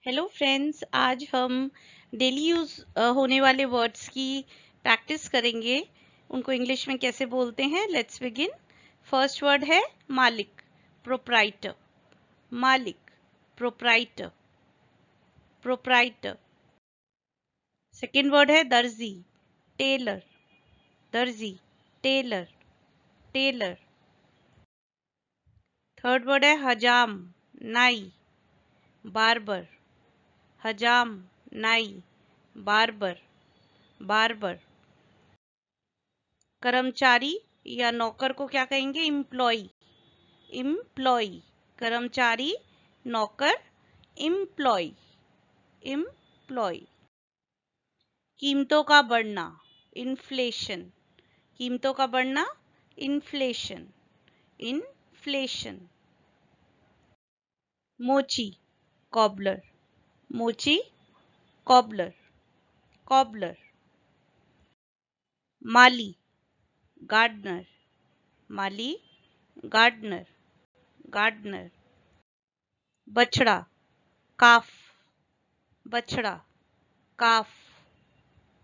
Hello friends, आज हम daily use होने वाले वर्ड्स की प्रैक्टिस करेंगे। उनको इंग्लिश में कैसे बोलते हैं, लेट्स बिगिन। फर्स्ट वर्ड है मालिक, प्रोप्राइटर। मालिक, प्रोप्राइटर, प्रोप्राइटर। सेकेंड वर्ड है दर्जी, टेलर। दर्जी, टेलर, टेलर। थर्ड वर्ड है हजाम, नाई, बार्बर। हजाम, नाई, बार्बर, बार्बर। कर्मचारी या नौकर को क्या कहेंगे, एम्प्लॉय। एम्प्लॉय, कर्मचारी, नौकर, एम्प्लॉय, एम्प्लॉय। कीमतों का बढ़ना, इन्फ्लेशन। कीमतों का बढ़ना, इन्फ्लेशन, इन्फ्लेशन। मोची, कॉबलर। मोची, कॉबलर, कॉबलर। माली, गार्डनर। माली, गार्डनर, गार्डनर। बछड़ा, काफ। बछड़ा, काफ,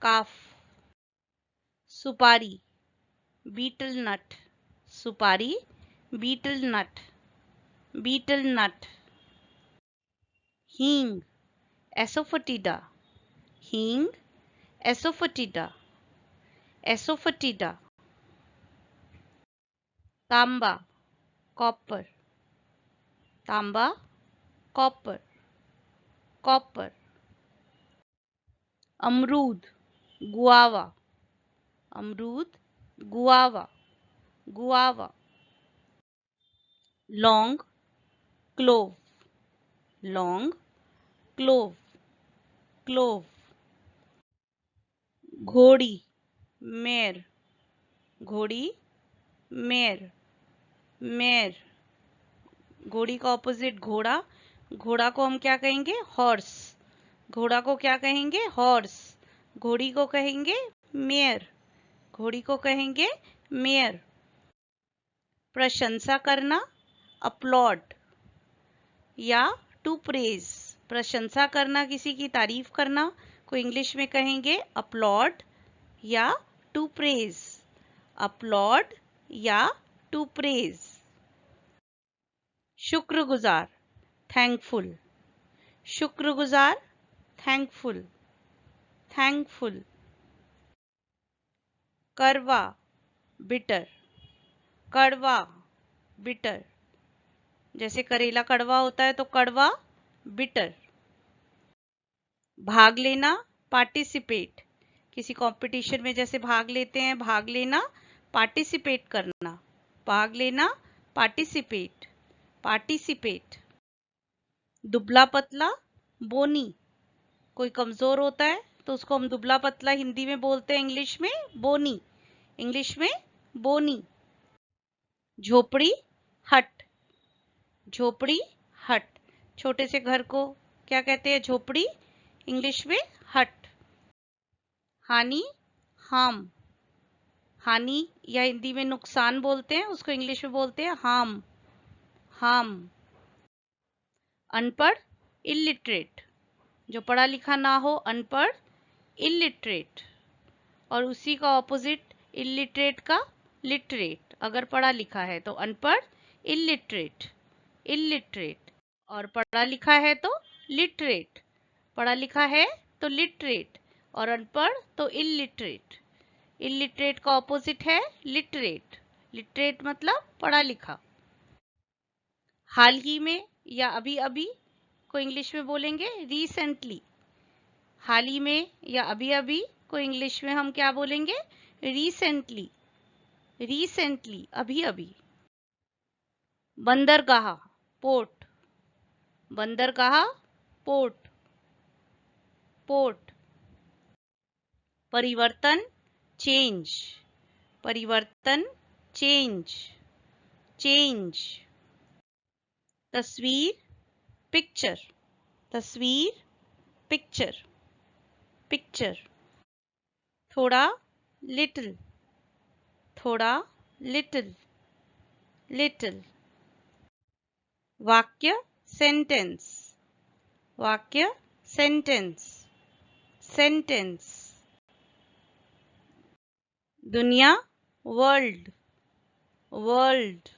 काफ। सुपारी, बीटल नट। सुपारी, बीटल नट, बीटल नट। हींग, एसोफोटिडा। हींग, एसोफोटिडा, एसोफोटिडा। तांबा, कॉपर। तांबा, कॉपर, कॉपर। अमरूद, गुआवा। अमरूद, गुआवा, गुआवा। लौंग, क्लोव। लौंग, क्लोव, क्लोव। घोड़ी, मेर। घोड़ी, मेर, मेर। घोड़ी का ऑपोजिट घोड़ा। घोड़ा को हम क्या कहेंगे, हॉर्स। घोड़ा को क्या कहेंगे, हॉर्स। घोड़ी को कहेंगे मेयर। घोड़ी को कहेंगे मेयर। प्रशंसा करना, अपलॉड या टू प्रेज। प्रशंसा करना, किसी की तारीफ करना, को इंग्लिश में कहेंगे अपलॉड या टू प्रेज। अपलॉड या टू प्रेज। शुक्रगुजार, थैंकफुल। शुक्रगुजार, थैंकफुल, थैंकफुल। कड़वा, बिटर। कड़वा, बिटर। जैसे करेला कड़वा होता है तो कड़वा, बिटर। भाग लेना, पार्टिसिपेट। किसी कंपटीशन में जैसे भाग लेते हैं, भाग लेना, पार्टिसिपेट करना। भाग लेना, पार्टिसिपेट, पार्टिसिपेट। दुबला पतला, बोनी। कोई कमजोर होता है तो उसको हम दुबला पतला हिंदी में बोलते हैं, इंग्लिश में बोनी। इंग्लिश में बोनी। झोपड़ी, हट। झोपड़ी, हट। छोटे से घर को क्या कहते हैं, झोपड़ी। इंग्लिश में हट। हानि, हार्म। हानि या हिंदी में नुकसान बोलते हैं, उसको इंग्लिश में बोलते हैं हार्म, हार्म। अनपढ़, इलिटरेट। जो पढ़ा लिखा ना हो, अनपढ़, इलिटरेट। और उसी का ऑपोजिट इलिटरेट का, लिटरेट। अगर पढ़ा लिखा है तो अनपढ़, इलिटरेट, इलिटरेट। और पढ़ा लिखा है तो लिटरेट। पढ़ा लिखा है तो लिटरेट, और अनपढ़ तो इलिटरेट। इलिटरेट का ऑपोजिट है लिटरेट। लिटरेट मतलब पढ़ा लिखा। हाल ही में या अभी अभी को इंग्लिश में बोलेंगे रिसेंटली। हाल ही में या अभी अभी को इंग्लिश में हम क्या बोलेंगे, रिसेंटली, रिसेंटली, अभी अभी। बंदरगाह, पोर्ट। बंदरगाह, पोर्ट, पोर्ट। परिवर्तन, चेंज। परिवर्तन, चेंज, चेंज। तस्वीर, पिक्चर। तस्वीर, पिक्चर, पिक्चर। थोड़ा, लिटिल। थोड़ा, लिटिल, लिटिल। वाक्य, सेंटेंस। वाक्य सेंटेंस, सेंटेंस। दुनिया वर्ल्ड, वर्ल्ड,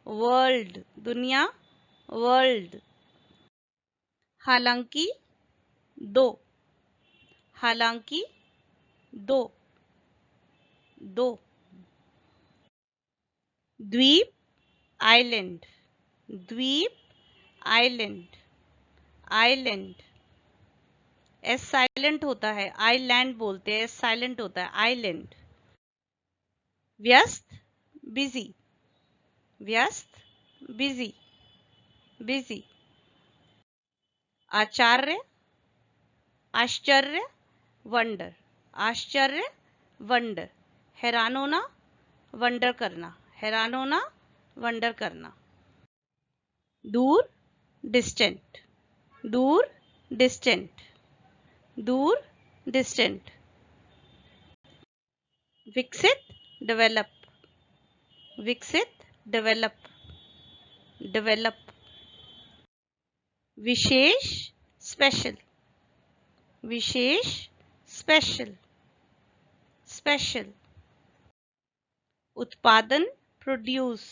वर्ल्ड, दुनिया वर्ल्ड। हालांकि दो, हालांकि दो, दो। द्वीप आइलैंड, द्वीप आइलैंड, आइलैंड। एस साइलेंट होता है, आइलैंड बोलते हैं, एस साइलेंट होता है, आइलैंड। व्यस्त बिजी, व्यस्त बिजी, बिजी। आचार्य आश्चर्य, वंडर, आश्चर्य वंडर। हैरान होना, वंडर करना, हैरान होना, वंडर करना। दूर डिस्टेंट, दूर डिस्टेंट, दूर डिस्टेंट। विकसित डेवलप, विकसित डेवलप, डेवलप। विशेष स्पेशल, विशेष स्पेशल, स्पेशल। उत्पादन प्रोड्यूस,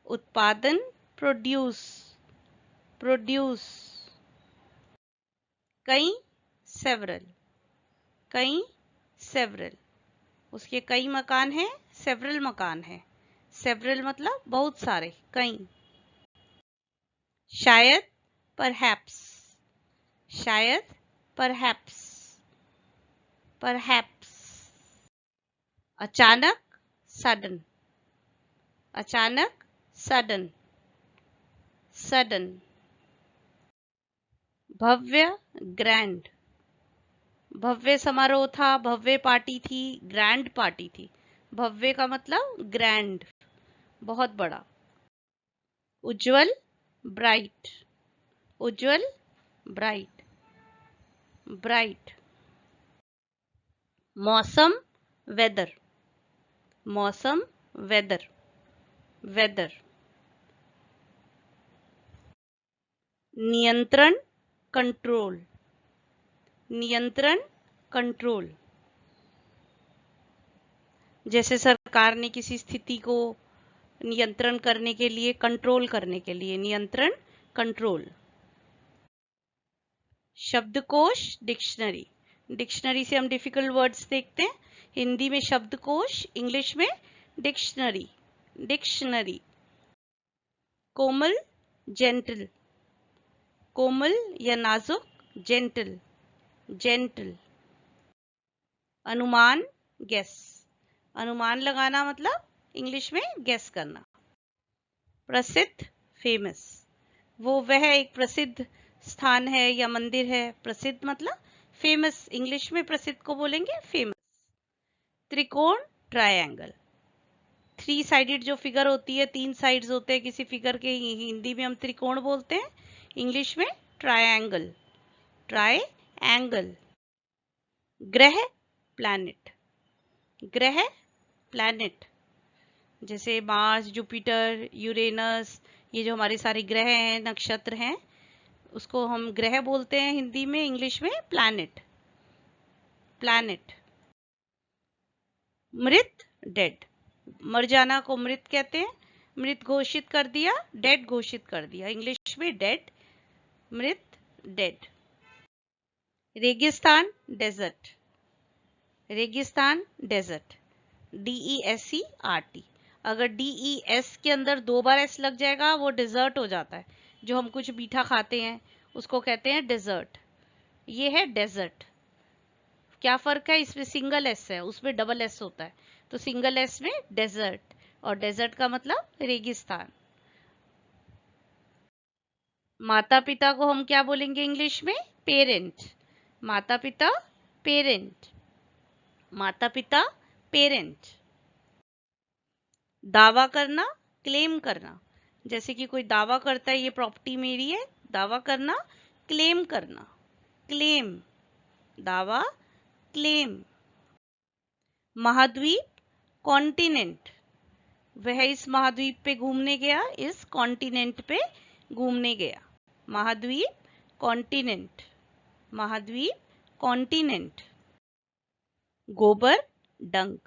उत्पादन प्रोड्यूस, प्रोड्यूस। कई सेवरल, कई सेवरल। उसके कई मकान हैं, सेवरल मकान है। सेवरल मतलब बहुत सारे, कई। शायद परहैप्स, शायद परहैप्स, परहैप्स। अचानक सडन, अचानक सडन, सडन। भव्य ग्रैंड, भव्य समारोह था, भव्य पार्टी थी, ग्रैंड पार्टी थी। भव्य का मतलब ग्रैंड, बहुत बड़ा। उज्जवल ब्राइट, उज्जवल ब्राइट, ब्राइट। मौसम वेदर, मौसम वेदर, वेदर। नियंत्रण कंट्रोल, नियंत्रण कंट्रोल। जैसे सरकार ने किसी स्थिति को नियंत्रण करने के लिए, कंट्रोल करने के लिए, नियंत्रण कंट्रोल। शब्दकोश डिक्शनरी, डिक्शनरी से हम डिफिकल्ट वर्ड्स देखते हैं। हिंदी में शब्दकोश, इंग्लिश में डिक्शनरी, डिक्शनरी। कोमल जेंटल, कोमल या नाजुक, जेंटल, जेंटल। अनुमान गेस, अनुमान लगाना मतलब इंग्लिश में गेस करना। प्रसिद्ध फेमस, वह एक प्रसिद्ध स्थान है या मंदिर है। प्रसिद्ध मतलब फेमस, इंग्लिश में प्रसिद्ध को बोलेंगे फेमस। त्रिकोण ट्रायंगल, थ्री साइडेड जो फिगर होती है, तीन साइड्स होते हैं किसी फिगर के, हिंदी में हम त्रिकोण बोलते हैं, इंग्लिश में ट्रायंगल, ट्रायंगल। ग्रह प्लैनेट, ग्रह प्लैनेट। जैसे मार्स, जुपिटर, यूरेनस, ये जो हमारे सारे ग्रह हैं, नक्षत्र हैं, उसको हम ग्रह बोलते हैं हिंदी में, इंग्लिश में प्लैनेट, प्लैनेट। मृत डेड, मर जाना को मृत कहते हैं। मृत घोषित कर दिया, डेड घोषित कर दिया, इंग्लिश में डेड, मृत डेड। रेगिस्तान डेजर्ट, रेगिस्तान डेजर्ट, DESERT। अगर DES के अंदर दो बार S लग जाएगा वो डेजर्ट हो जाता है। जो हम कुछ मीठा खाते हैं उसको कहते हैं डेजर्ट, ये है डेजर्ट। क्या फर्क है, इसमें सिंगल S है, उसमें डबल S होता है। तो सिंगल S में डेजर्ट, और डेजर्ट का मतलब रेगिस्तान। माता पिता को हम क्या बोलेंगे इंग्लिश में, पेरेंट। माता पिता पेरेंट, माता पिता पेरेंट। दावा करना, क्लेम करना। जैसे कि कोई दावा करता है ये प्रॉपर्टी मेरी है, दावा करना, क्लेम करना, क्लेम, दावा, क्लेम। महाद्वीप कॉन्टिनेंट, वह इस महाद्वीप पे घूमने गया, इस कॉन्टिनेंट पे घूमने गया। महाद्वीप कॉन्टिनेंट, महाद्वीप, कॉन्टिनेंट। गोबर, डंग,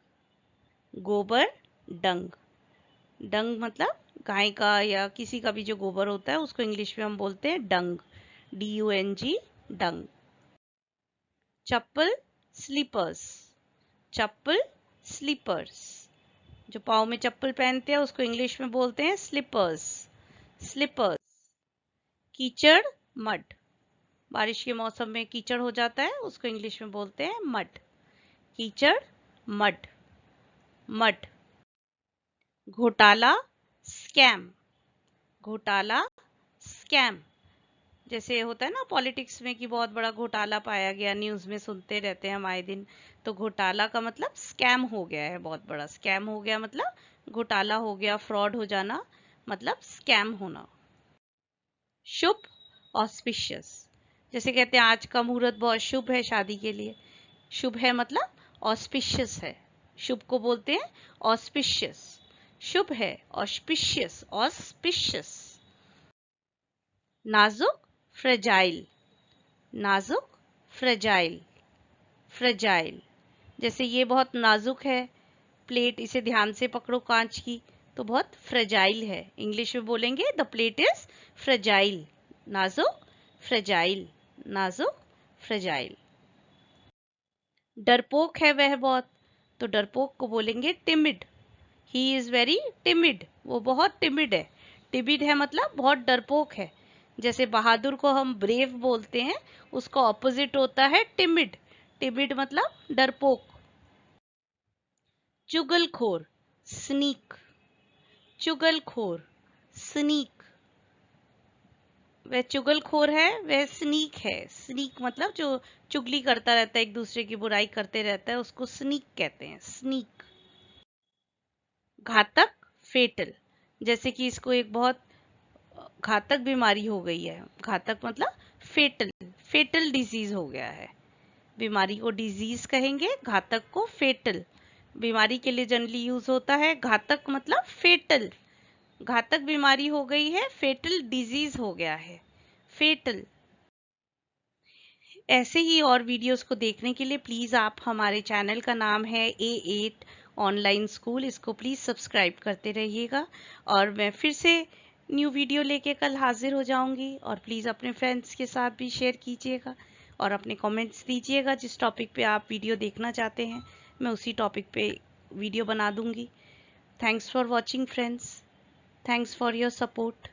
गोबर, डंग। डंग मतलब गाय का या किसी का भी जो गोबर होता है उसको इंग्लिश में हम बोलते हैं डंग, DUNG, डंग। चप्पल, स्लीपर्स, चप्पल, स्लीपर्स। जो पाँव में चप्पल पहनते हैं उसको इंग्लिश में बोलते हैं स्लीपर्स, स्लीपर्स। कीचड़, मड, बारिश के मौसम में कीचड़ हो जाता है उसको इंग्लिश में बोलते हैं मड, कीचड़, मड, मड। घोटाला, स्कैम, घोटाला, स्कैम। जैसे होता है ना पॉलिटिक्स में कि बहुत बड़ा घोटाला पाया गया, न्यूज में सुनते रहते हैं हम आए दिन। तो घोटाला का मतलब स्कैम हो गया है, बहुत बड़ा स्कैम हो गया मतलब घोटाला हो गया, फ्रॉड हो जाना मतलब स्कैम होना। शुभ, ऑस्पिशियस, जैसे कहते हैं आज का मुहूर्त बहुत शुभ है शादी के लिए। शुभ है मतलब ऑस्पिशियस है, शुभ को बोलते हैं ऑस्पिशियस। शुभ है, ऑस्पिशियस, ऑस्पिशियस। नाजुक, फ्रेजाइल, नाजुक, फ्रेजाइल, फ्रेजाइल। जैसे ये बहुत नाजुक है प्लेट, इसे ध्यान से पकड़ो कांच की, तो बहुत फ्रेजाइल है। इंग्लिश में बोलेंगे द प्लेट इज फ्रेजाइल, नाजुक, फ्रेजाइल, नाजुक, फ्रेजाइल। डरपोक है वह बहुत, तो डरपोक को बोलेंगे timid, he is very timid, वो बहुत टिमिड है। टिमिड है मतलब बहुत डरपोक है। जैसे बहादुर को हम ब्रेव बोलते हैं, उसका ऑपोजिट होता है टिमिड, टिमिड मतलब डरपोक। चुगलखोर, स्नीक, चुगलखोर, स्नीक। वह चुगलखोर है, वह स्नीक है। स्नीक मतलब जो चुगली करता रहता है, एक दूसरे की बुराई करते रहता है, उसको स्नीक कहते हैं, स्नीक। घातक, फेटल, जैसे कि इसको एक बहुत घातक बीमारी हो गई है, घातक मतलब फेटल, फेटल डिजीज हो गया है। बीमारी को डिजीज कहेंगे, घातक को फेटल। बीमारी के लिए जनरली यूज होता है, घातक मतलब फेटल, घातक बीमारी हो गई है, फेटल डिजीज हो गया है, फेटल। ऐसे ही और वीडियोस को देखने के लिए प्लीज आप, हमारे चैनल का नाम है A8 ऑनलाइन स्कूल, इसको प्लीज सब्सक्राइब करते रहिएगा। और मैं फिर से न्यू वीडियो लेके कल हाजिर हो जाऊंगी। और प्लीज अपने फ्रेंड्स के साथ भी शेयर कीजिएगा और अपने कमेंट्स दीजिएगा, जिस टॉपिक पे आप वीडियो देखना चाहते हैं मैं उसी टॉपिक पे वीडियो बना दूंगी। Thanks for watching friends, thanks for your support,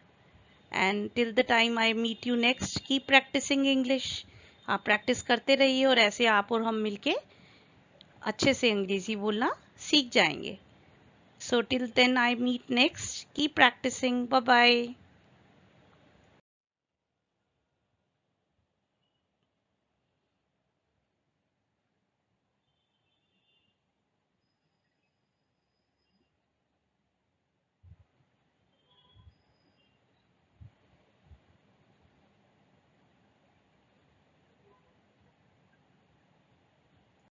and till the time I meet you next, keep practicing English. आप प्रैक्टिस करते रहिए और ऐसे आप और हम मिलके अच्छे से अंग्रेजी बोलना सीख जाएंगे। So till then I meet next, keep practicing, bye bye.